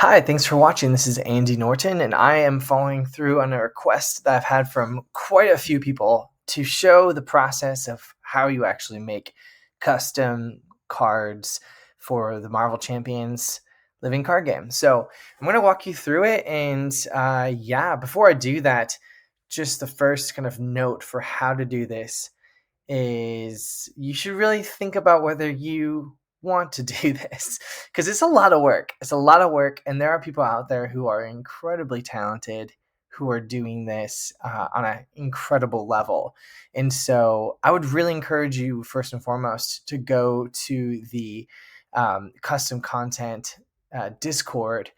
Hi, thanks for watching. This is Andy Norton, and I am following through on a request that I've had from quite a few people to show the process of how you actually make custom cards for the Marvel Champions living card game. So I'm going to walk you through it. And yeah, before I do that, just the first kind of note for how to do this is you should really think about whether you want to do this because it's a lot of work. It's a lot of work, and there are people out there who are incredibly talented who are doing this on an incredible level. And so I would really encourage you, first and foremost, to go to the custom content Discord,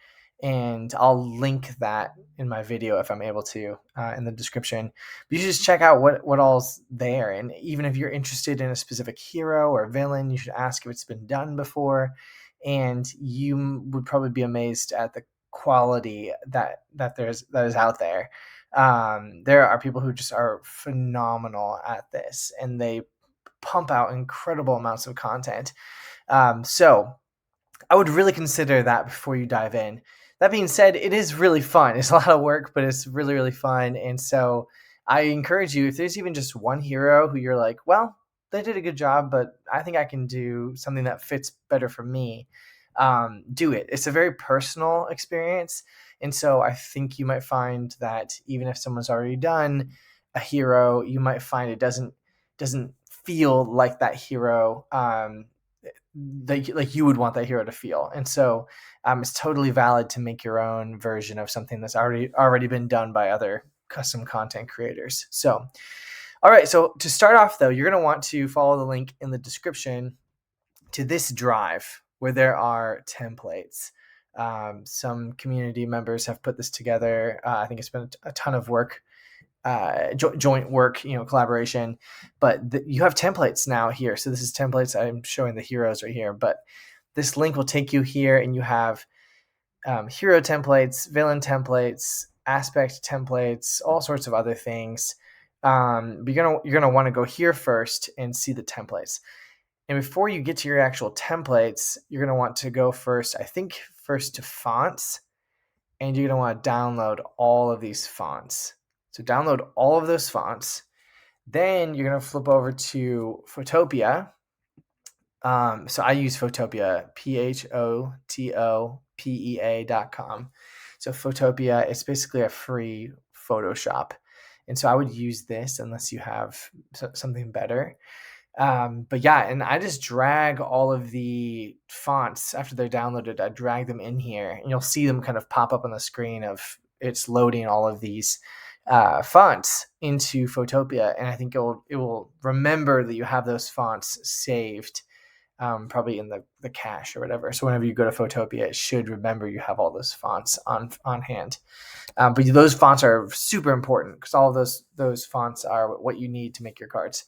and I'll link that in my video if I'm able to in the description. But you should just check out what all's there, and even if you're interested in a specific hero or villain, you should ask if it's been done before, and you would probably be amazed at the quality that is out there. There are people who just are phenomenal at this, and they pump out incredible amounts of content. So I would really consider that before you dive in. That being said, it is really fun. It's a lot of work, but it's really, really fun. And so I encourage you, if there's even just one hero who you're like, well, they did a good job, but I think I can do something that fits better for me, do it. It's a very personal experience. And so I think you might find that even if someone's already done a hero, you might find it doesn't feel like that hero like you would want that hero to feel. And so it's totally valid to make your own version of something that's already been done by other custom content creators. So all right, so to start off though, you're going to want to follow the link in the description to this drive where there are templates. Some community members have put this together. I think it's been a ton of work, joint work, collaboration. But you have templates now here. So this is templates. I'm showing the heroes right here, but this link will take you here, and you have hero templates, villain templates, aspect templates, all sorts of other things. But you're gonna want to go here first and see the templates. And before you get to your actual templates, you're gonna want to go first. I think first to fonts, and you're gonna want to download all of these fonts. So download all of those fonts. Then you're going to flip over to Photopea. So I use Photopea, PHOTOPEA.com. So Photopea is basically a free Photoshop. And so I would use this unless you have something better. But yeah, and I just drag all of the fonts after they're downloaded. I drag them in here, and you'll see them kind of pop up on the screen of it's loading all of these fonts into Photopea, and I think it will remember that you have those fonts saved, probably in the cache or whatever. So whenever you go to Photopea, it should remember you have all those fonts on hand. But those fonts are super important because all of those fonts are what you need to make your cards.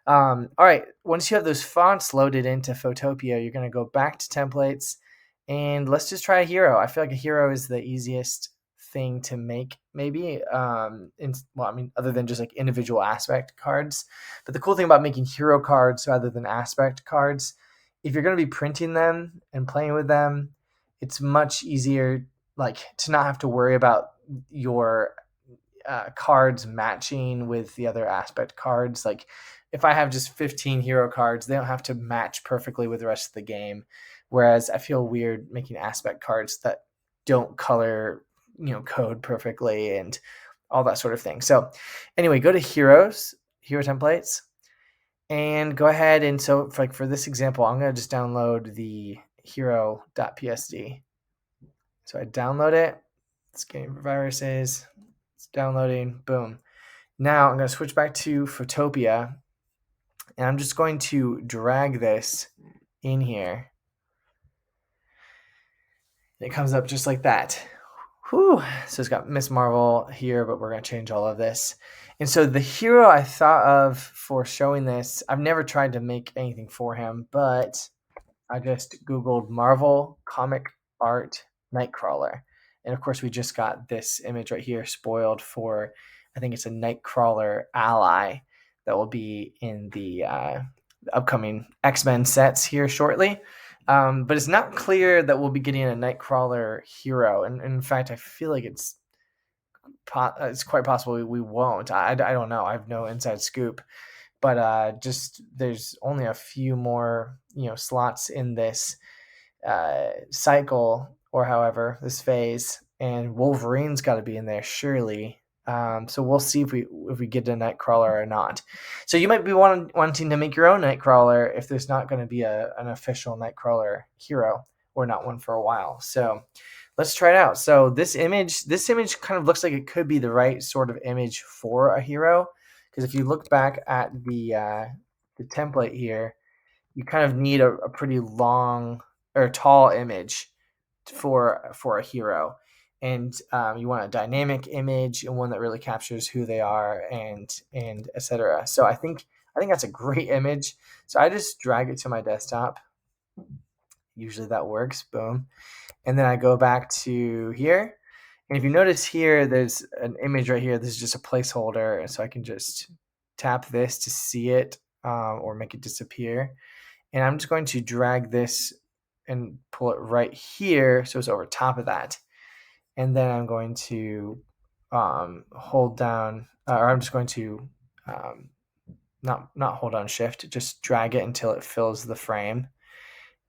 All right, once you have those fonts loaded into Photopea, you're going to go back to templates, and let's just try a hero. I feel like a hero is the easiest thing to make, maybe. Other than just like individual aspect cards. But the cool thing about making hero cards rather than aspect cards, if you're going to be printing them and playing with them, it's much easier, like, to not have to worry about your cards matching with the other aspect cards. Like, if I have just 15 hero cards, they don't have to match perfectly with the rest of the game. Whereas I feel weird making aspect cards that don't color, code perfectly and all that sort of thing. So anyway, go to hero templates, and go ahead. And so for this example, I'm going to just download the hero.psd. So I download it. Scanning for viruses. It's downloading. Boom. Now I'm going to switch back to Photopea, and I'm just going to drag this in here. It comes up just like that. Whew. So it's got Miss Marvel here, but we're going to change all of this. And so the hero I thought of for showing this, I've never tried to make anything for him, but I just Googled Marvel comic art Nightcrawler. And of course, we just got this image right here spoiled for, I think it's a Nightcrawler ally that will be in the upcoming X-Men sets here shortly. But it's not clear that we'll be getting a Nightcrawler hero, and in fact, I feel like it's quite possible we won't. I don't know. I have no inside scoop, but just there's only a few more slots in this cycle, or however this phase, and Wolverine's got to be in there surely. So we'll see if we get a Nightcrawler or not. So you might be wanting to make your own Nightcrawler if there's not going to be an official Nightcrawler hero, or not one for a while. So let's try it out. So this image kind of looks like it could be the right sort of image for a hero, because if you look back at the template here, you kind of need a pretty long or tall image for a hero, and you want a dynamic image and one that really captures who they are, and etc. So I think that's a great image. So I just drag it to my desktop. Usually that works. Boom. And then I go back to here. And if you notice here, there's an image right here. This is just a placeholder. And so I can just tap this to see it, or make it disappear. And I'm just going to drag this and pull it right here so it's over top of that. And then I'm going to hold down, or I'm just going to not hold on shift, just drag it until it fills the frame.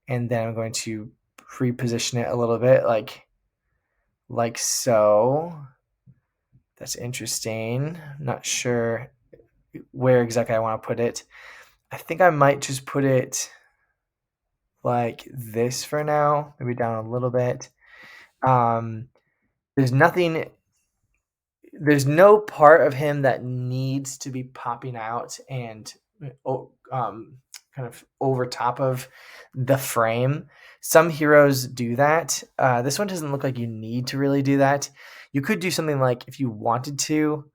And then I'm going to reposition it a little bit, like so. That's interesting. Not sure where exactly I want to put it. I think I might just put it like this for now, maybe down a little bit. There's no part of him that needs to be popping out and kind of over top of the frame. Some heroes do that. This one doesn't look like you need to really do that. You could do something like, if you wanted to,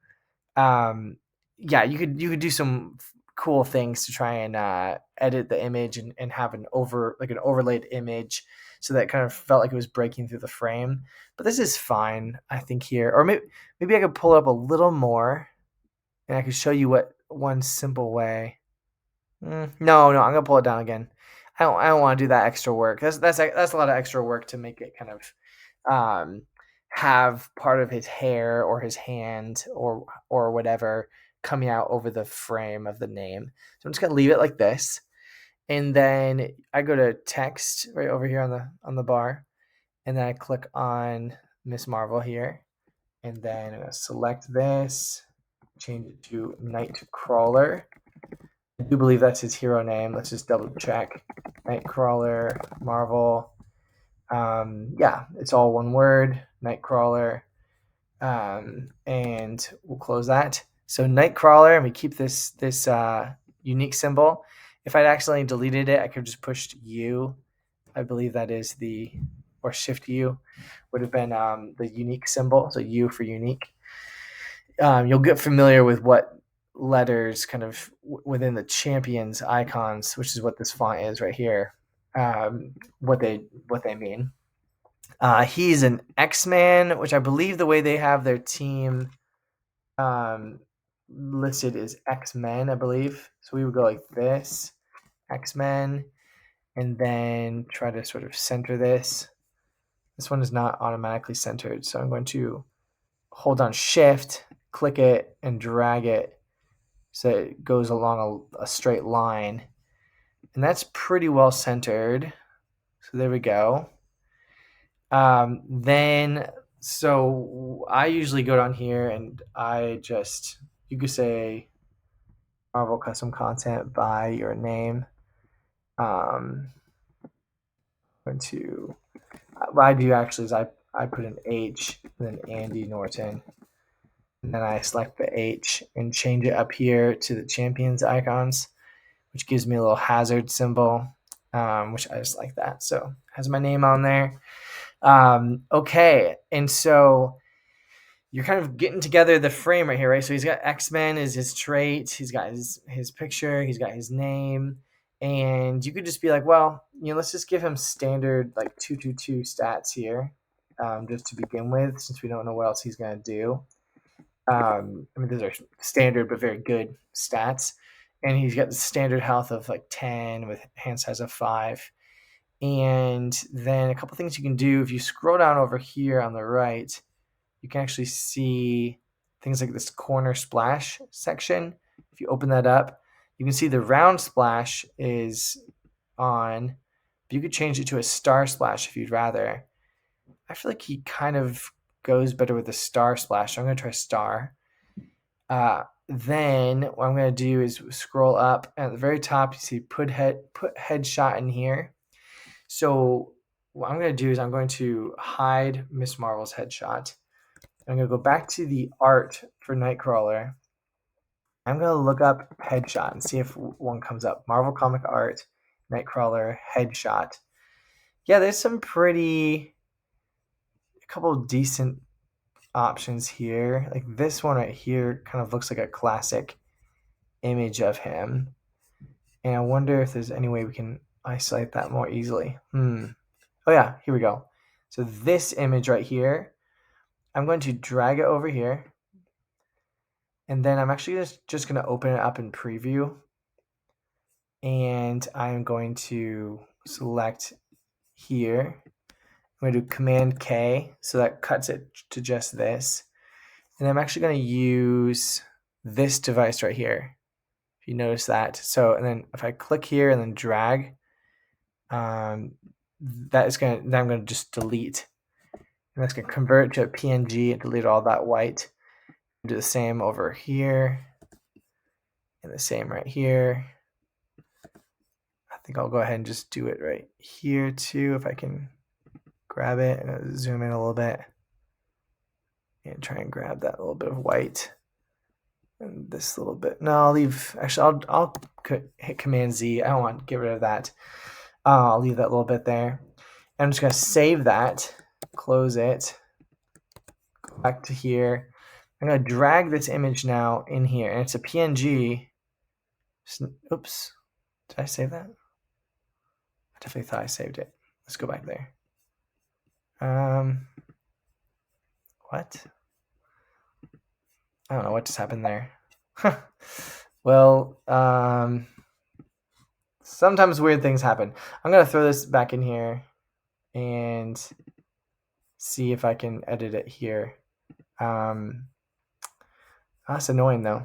yeah, you could do some cool things to try and edit the image and have an overlaid image, so that kind of felt like it was breaking through the frame. But this is fine, I think, here. Or maybe I could pull it up a little more, and I could show you what one simple way. No, I'm gonna pull it down again. I don't want to do that extra work. That's a lot of extra work to make it kind of have part of his hair or his hand or whatever coming out over the frame of the name. So I'm just gonna leave it like this, and then I go to text right over here on the bar, and then I click on Miss Marvel here, and then I'm gonna select this, change it to Nightcrawler. I do believe that's his hero name. Let's just double check. Nightcrawler, Marvel. Yeah, it's all one word, Nightcrawler. And we'll close that. So Nightcrawler, and we keep this unique symbol. If I'd accidentally deleted it, I could have just pushed U. I believe that is or Shift U would have been the unique symbol. So U for unique. You'll get familiar with what letters kind of within the champions icons, which is what this font is right here, what they mean. He's an X-Man, which I believe the way they have their team listed is X-Men, I believe. So we would go like this, X-Men, and then try to sort of center this. This one is not automatically centered, so I'm going to hold on Shift, click it, and drag it so it goes along a straight line. And that's pretty well centered. So there we go. So I usually go down here and you could say Marvel custom content by your name. What I do actually is I put an H and then Andy Norton. And then I select the H and change it up here to the champions icons, which gives me a little hazard symbol, which I just like that. So it has my name on there. Okay, and so you're kind of getting together the frame right here, right? So he's got X-Men as his trait. He's got his picture. He's got his name. And you could just be like, well, let's just give him standard like 222 stats here, just to begin with, since we don't know what else he's going to do. I mean, those are standard but very good stats. And he's got the standard health of like 10 with hand size of 5. And then a couple things you can do, if you scroll down over here on the right, you can actually see things like this corner splash section. If you open that up, you can see the round splash is on. But you could change it to a star splash if you'd rather. I feel like he kind of goes better with the star splash, so I'm going to try star. Then what I'm going to do is scroll up, and at the very top you see put headshot in here. So what I'm going to do is I'm going to hide Miss Marvel's headshot. I'm going to go back to the art for Nightcrawler. I'm going to look up headshot and see if one comes up. Marvel comic art, Nightcrawler, headshot. Yeah, there's some a couple decent options here. Like this one right here kind of looks like a classic image of him. And I wonder if there's any way we can isolate that more easily. Oh yeah, here we go. So this image right here, I'm going to drag it over here. And then I'm actually just going to open it up in preview. And I'm going to select here. I'm going to do Command K, so that cuts it to just this. And I'm actually going to use this device right here. If you notice that. So, and then if I click here and then drag, then I'm going to just delete. And that's going to convert it to a PNG and delete all that white. Do the same over here. And the same right here. I think I'll go ahead and just do it right here too, if I can grab it and zoom in a little bit. And try and grab that little bit of white. And this little bit. No, I'll leave. Actually, I'll hit Command Z. I don't want to get rid of that. I'll leave that little bit there. And I'm just going to save that. Close it. Go back to here. I'm going to drag this image now in here. And it's a PNG. Oops. Did I save that? I definitely thought I saved it. Let's go back there. What? I don't know what just happened there. Well, sometimes weird things happen. I'm going to throw this back in here and see if I can edit it here. That's annoying though.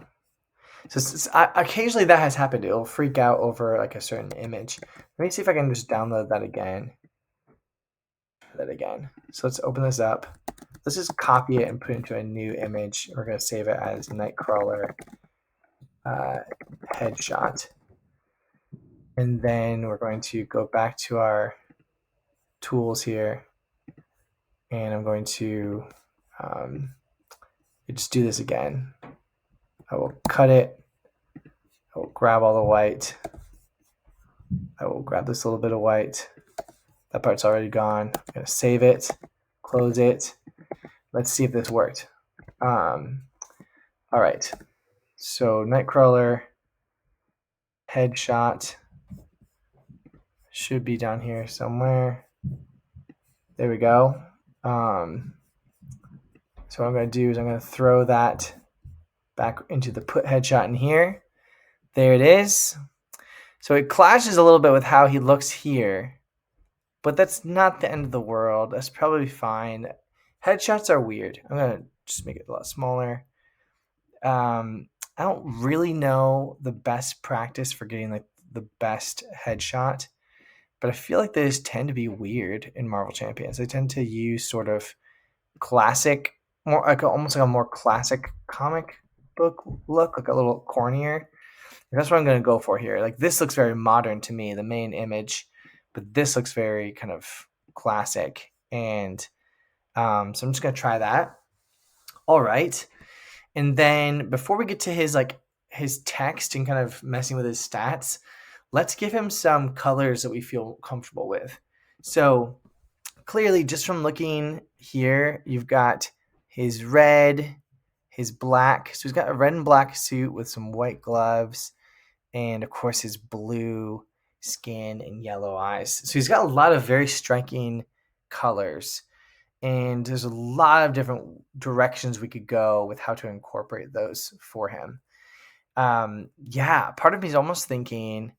So occasionally that has happened. It'll freak out over like a certain image. Let me see if I can just download that again. So let's open this up. Let's just copy it and put it into a new image. We're going to save it as Nightcrawler headshot. And then we're going to go back to our tools here. And I'm going to just do this again. I will cut it. I will grab all the white. I will grab this little bit of white. That part's already gone. I'm going to save it, close it. Let's see if this worked. All right. So Nightcrawler headshot should be down here somewhere. There we go. So what I'm going to do is I'm going to throw that back into the put headshot in here. There it is. So it clashes a little bit with how he looks here, but that's not the end of the world. That's probably fine. Headshots are weird. I'm going to just make it a lot smaller. I don't really know the best practice for getting like the best headshot, but I feel like they just tend to be weird in Marvel Champions. They tend to use sort of classic, more like almost like a more classic comic book look, like a little cornier. And that's what I'm going to go for here. Like this looks very modern to me, the main image, but this looks very kind of classic. And so I'm just going to try that. All right. And then before we get to his text and kind of messing with his stats, let's give him some colors that we feel comfortable with. So clearly, just from looking here, you've got his red, his black. So he's got a red and black suit with some white gloves, and of course his blue skin and yellow eyes. So he's got a lot of very striking colors. And there's a lot of different directions we could go with how to incorporate those for him. Part of me is almost thinking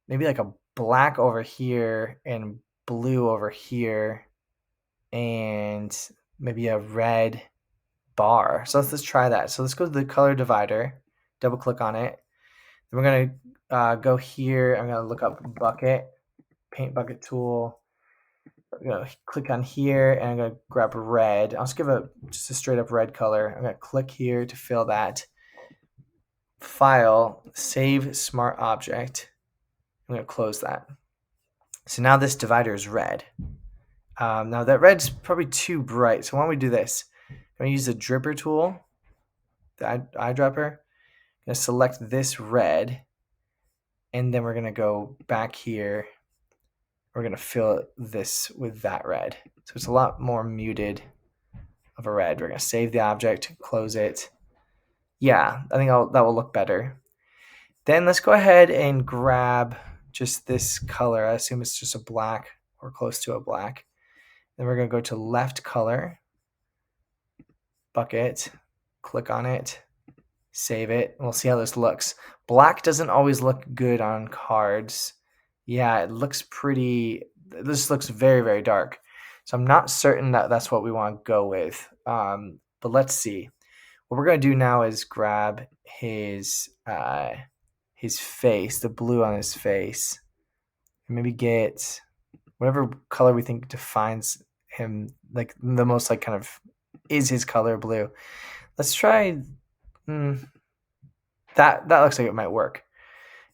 maybe like a black over here and blue over here and maybe a red bar. So let's try that. So let's go to the color divider, double click on it. Then we're going to go here. I'm going to look up bucket, paint bucket tool. I'm going to click on here and I'm going to grab red. I'll just give just a straight up red color. I'm going to click here to fill that. File, save smart object. I'm going to close that. So now this divider is red. Now that red's probably too bright. So why don't we do this? I'm going to use the dripper tool, the eyedropper. I'm going to select this red. And then we're going to go back here. We're going to fill this with that red. So it's a lot more muted of a red. We're going to save the object, close it. Yeah, I think that will look better. Then let's go ahead and grab just this color. I assume it's just a black or close to a black. Then we're going to go to left color, bucket, click on it, save it, and we'll see how this looks. Black doesn't always look good on cards. Yeah, it looks pretty, this looks very, very dark. So I'm not certain that that's what we want to go with, but let's see. What we're going to do now is grab his face, the blue on his face, and maybe get whatever color we think defines him, like the most like kind of is his color blue. Let's try that looks like it might work.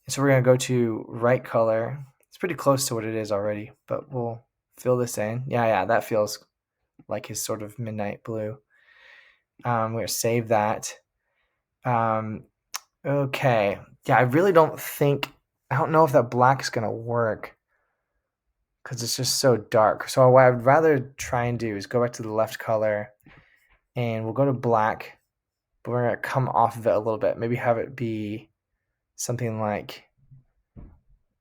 And so we're going to go to right color. It's pretty close to what it is already, but we'll fill this in. Yeah, that feels like his sort of midnight blue. We're going to save that. Okay. Yeah, I really don't know if that black is going to work because it's just so dark. So what I would rather try and do is go back to the left color and we'll go to black, but we're going to come off of it a little bit. Maybe have it be something like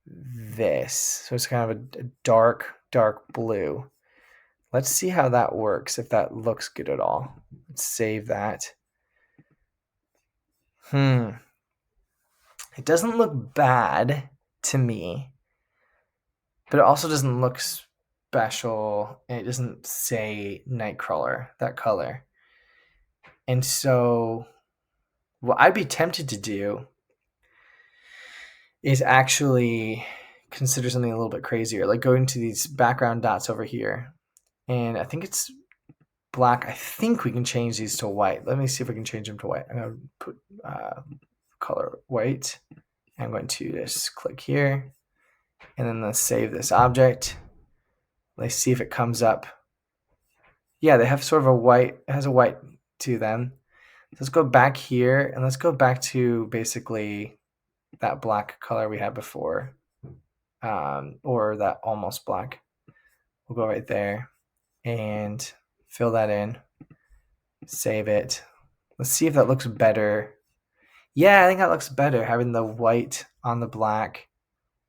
this. So it's kind of a dark, dark blue. Let's see how that works, if that looks good at all. Let's save that. It doesn't look bad to me, but it also doesn't look special, and it doesn't say Nightcrawler, that color. And so what I'd be tempted to do is actually consider something a little bit crazier, like go into these background dots over here. And I think it's black. I think we can change these to white. Let me see if we can change them to white. I'm going to put color white. I'm going to just click here. And then let's save this object. Let's see if it comes up. Yeah, they have sort of a white, it has a white to them. Let's go back here and let's go back to basically that black color we had before, or that almost black. We'll go right there and fill that in, save it. Let's see if that looks better. Yeah, I think that looks better, having the white on the black.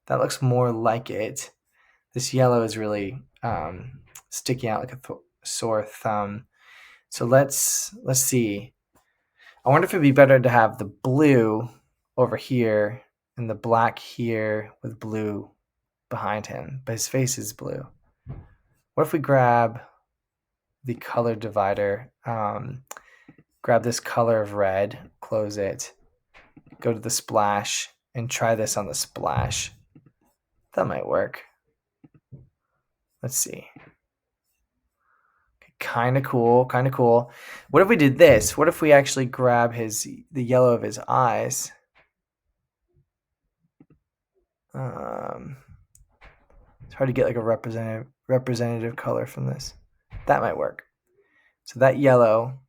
That looks more like it. This yellow is really sticking out like a sore thumb. So let's see. I wonder if it'd be better to have the blue over here and the black here with blue behind him, but his face is blue. What if we grab the color divider, grab this color of red, close it, go to the splash, and try this on the splash. That might work. Let's see. Okay, kind of cool. What if we did this? What if we actually grab the yellow of his eyes? It's hard to get like a representative color from this. That might work. So that yellow,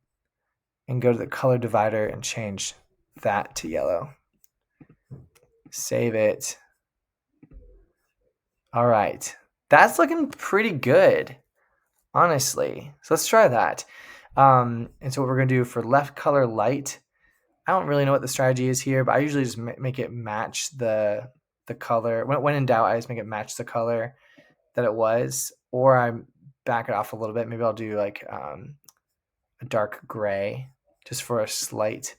and go to the color divider and change that to yellow. Save it. All right. That's looking pretty good, honestly. So let's try that. And so what we're going to do for left color light, I don't really know what the strategy is here, but I usually just make it match the color. When in doubt, I just make it match the color that it was, or I back it off a little bit. Maybe I'll do like a dark gray just for a slight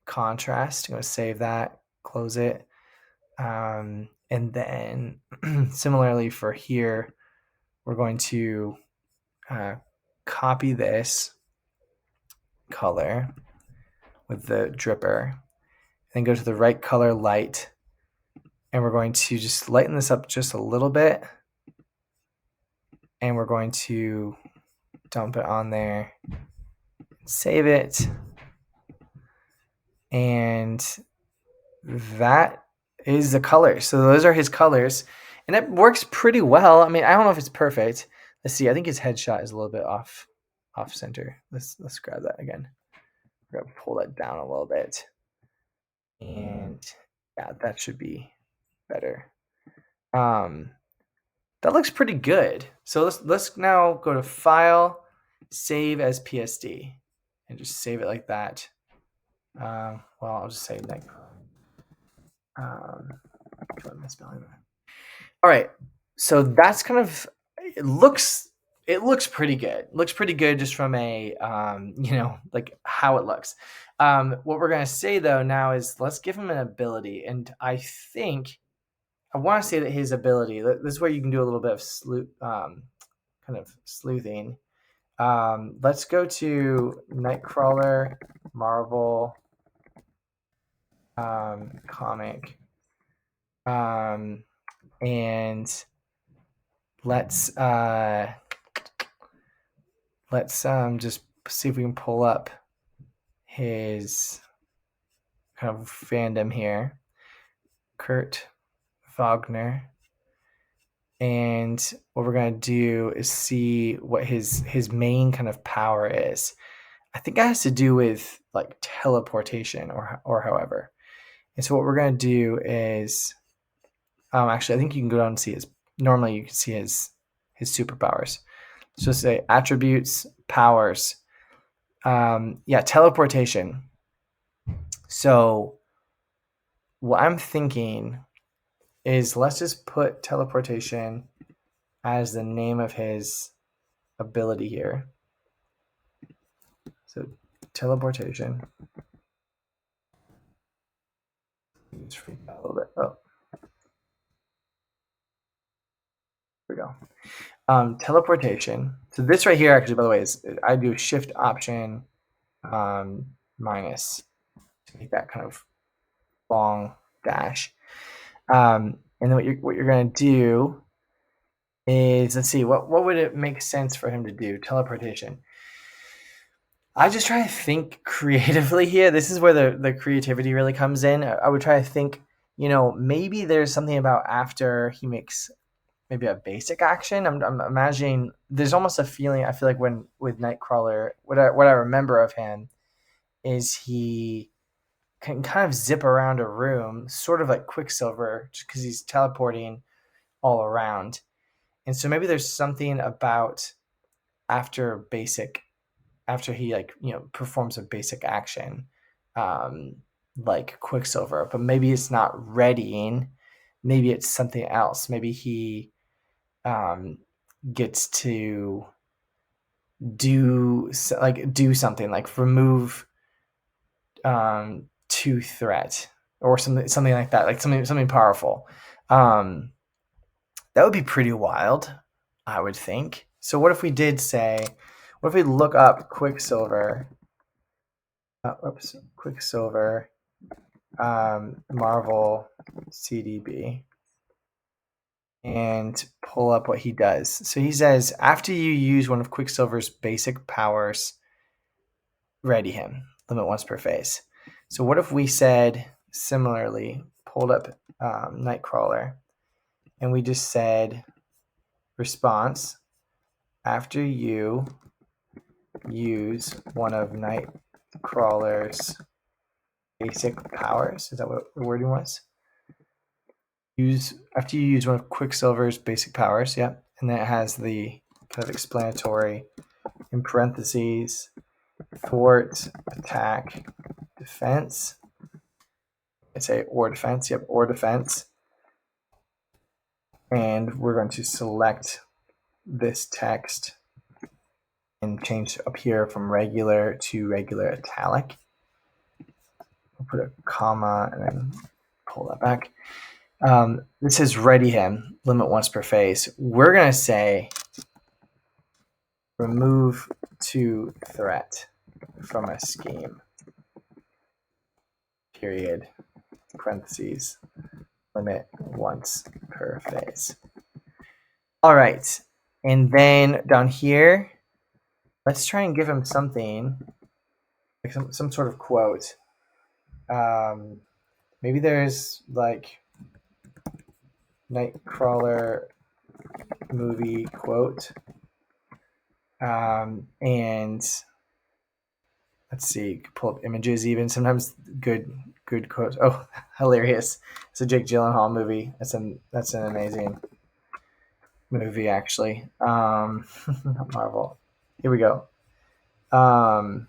contrast. I'm going to save that, close it. And And then similarly for here, we're going to copy this color with the dripper, then go to the right color light, and we're going to just lighten this up just a little bit, and we're going to dump it on there, save it, and that is the color. So those are his colors, and it works pretty well. I mean, I don't know if it's perfect. Let's see. I think his headshot is a little bit off center. Let's grab that again. We're gonna pull that down a little bit, and yeah, that should be better. That looks pretty good. So let's now go to File, Save as PSD, and just save it like that. Well, I'll just say like. All right, so that's kind of it looks pretty good. Looks pretty good just from a like how it looks. What we're gonna say though now is let's give him an ability, and I think I want to say that his ability. This is where you can do a little bit of kind of sleuthing. Let's go to Nightcrawler, Marvel, comic, and let's just see if we can pull up his kind of fandom here, Kurt Wagner. And what we're going to do is see what his main kind of power is. I think it has to do with like teleportation or however. And so what we're going to do is actually I think you can go down and see his normally you can see his superpowers. So say attributes, powers. Teleportation. So what I'm thinking is let's just put teleportation as the name of his ability here. So teleportation. Let's freak out a little bit. Oh, here we go. Teleportation. So this right here, actually, by the way, is I do Shift Option minus to make that kind of long dash. And then what you're going to do is, let's see, what would it make sense for him to do? Teleportation. I just try to think creatively here. This is where the creativity really comes in. I would try to think, maybe there's something about after he makes maybe a basic action. I'm imagining there's almost a feeling. I feel like when with Nightcrawler, what I remember of him is he can kind of zip around a room, sort of like Quicksilver, just because he's teleporting all around. And so maybe there's something about after he performs a basic action, like Quicksilver, but maybe it's not readying. Maybe it's something else. Maybe he gets to do something like remove to threat or something like that, like something powerful. That would be pretty wild, I would think. So what if we look up Quicksilver? Quicksilver, Marvel CDB, and pull up what he does. So he says, after you use one of Quicksilver's basic powers, ready him, limit once per phase. So what if we said, similarly, pulled up Nightcrawler, and we just said, response, after you use one of Nightcrawler's basic powers, is that what the wording was? After you use one of Quicksilver's basic powers, yeah, and then it has the kind of explanatory in parentheses, thwart, attack, defense. I'd say or defense, yep, or defense. And we're going to select this text and change up here from regular to regular italic. We'll put a comma and then pull that back. This is ready him, limit once per phase. We're going to say remove 2 threat from a scheme, period, parentheses, limit once per phase. All right. And then down here, let's try and give him something, like some sort of quote. Maybe there's like Nightcrawler movie quote. And let's see, pull up images even. Sometimes good quotes. Oh, hilarious. It's a Jake Gyllenhaal movie. That's an amazing movie, actually. Not Marvel. Here we go. I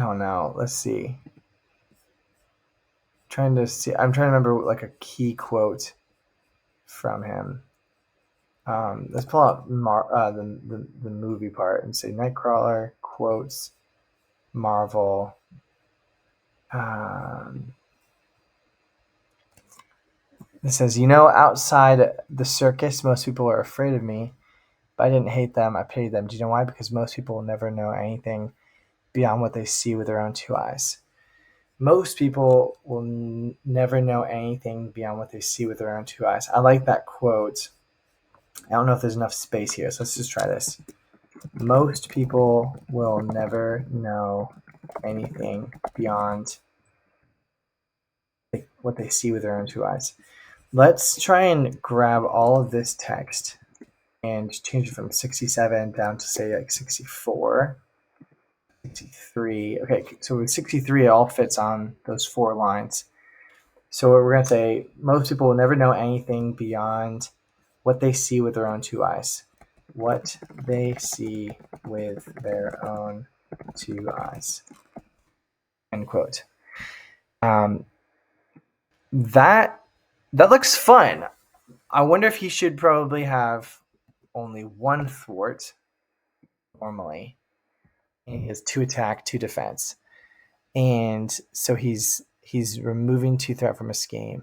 don't know. Let's see. I'm trying to remember like a key quote from him. Let's pull out the movie part and say Nightcrawler quotes Marvel. It says, outside the circus, most people are afraid of me, but I didn't hate them. I pitied them. Do you know why? Because most people will never know anything beyond what they see with their own 2 eyes. Most people will never know anything beyond what they see with their own 2 eyes. I like that quote. I don't know if there's enough space here, so let's just try this. Most people will never know anything beyond what they see with their own 2 eyes. Let's try and grab all of this text and change it from 67 down to say like 64, 63. Okay, so with 63, it all fits on those 4 lines. So we're going to say most people will never know anything beyond what they see with their own 2 eyes. What they see with their own 2 eyes. End quote. That looks fun. I wonder if he should probably have only 1 thwart normally. And he has 2 attack, 2 defense. And so he's removing 2 threat from a scheme.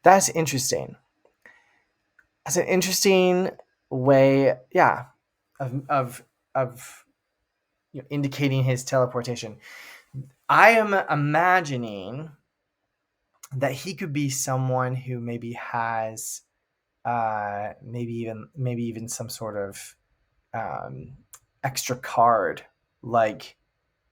That's interesting. That's an interesting way, yeah, of indicating his teleportation. I am imagining that he could be someone who maybe has maybe even some sort of extra card like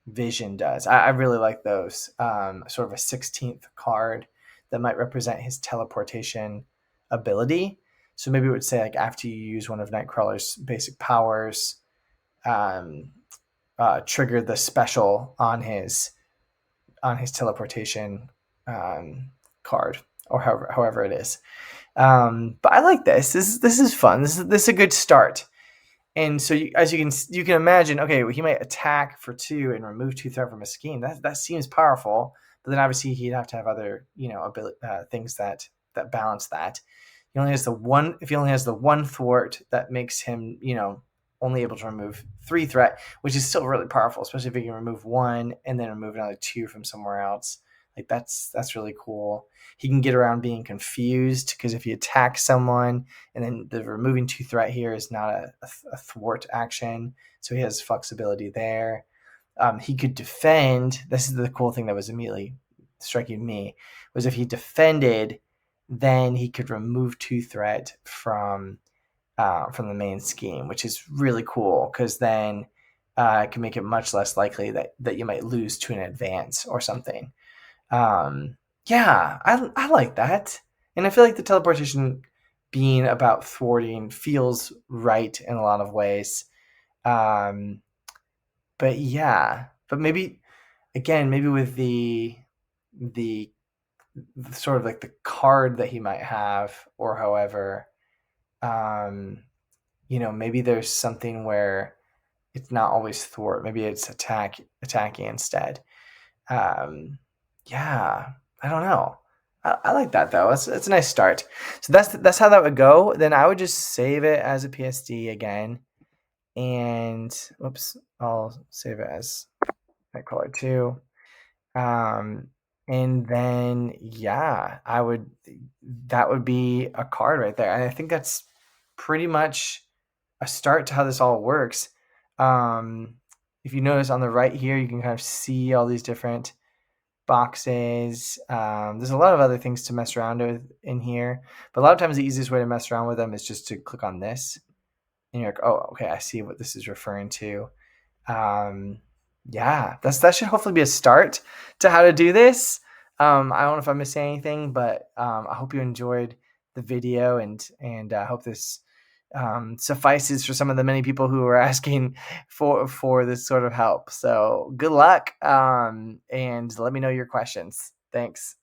Vision does. I really like those. Sort of a 16th card that might represent his teleportation ability. So maybe it would say like after you use one of Nightcrawler's basic powers, trigger the special on his teleportation card, or however it is. But I like this. This is fun. This is a good start. And so, as you can imagine, okay, well, he might attack for 2 and remove 2 threat from a scheme. That seems powerful. But then obviously he'd have to have other ability, things that balance that. He only has the one. If he only has the 1 thwart, that makes him only able to remove 3 threat, which is still really powerful, especially if he can remove 1 and then remove another 2 from somewhere else. Like that's really cool. He can get around being confused because if he attacks someone and then the removing 2 threat here is not a thwart action, so he has flexibility there. He could defend. This is the cool thing that was immediately striking me, was if he defended, then he could remove 2 threat from the main scheme, which is really cool because then it can make it much less likely that you might lose to an advance or something. Yeah, I like that. And I feel like the teleportation being about thwarting feels right in a lot of ways. But yeah, but maybe with the sort of like the card that he might have, or however, maybe there's something where it's not always thwart. Maybe it's attacking instead. Yeah, I don't know. I like that though. It's a nice start. So that's how that would go. Then I would just save it as a PSD again, and I'll save it as Nightcrawler 2, Um, and then yeah, that would be a card right there. And I think that's pretty much a start to how this all works. Um, if you notice on the right here, you can kind of see all these different boxes. There's a lot of other things to mess around with in here, but a lot of times the easiest way to mess around with them is just to click on this, and you're like, oh, okay, I see what this is referring to. um, yeah, that should hopefully be a start to how to do this. I don't know if I'm missing anything, but I hope you enjoyed the video, and I hope this suffices for some of the many people who are asking for this sort of help. So good luck, and let me know your questions. Thanks.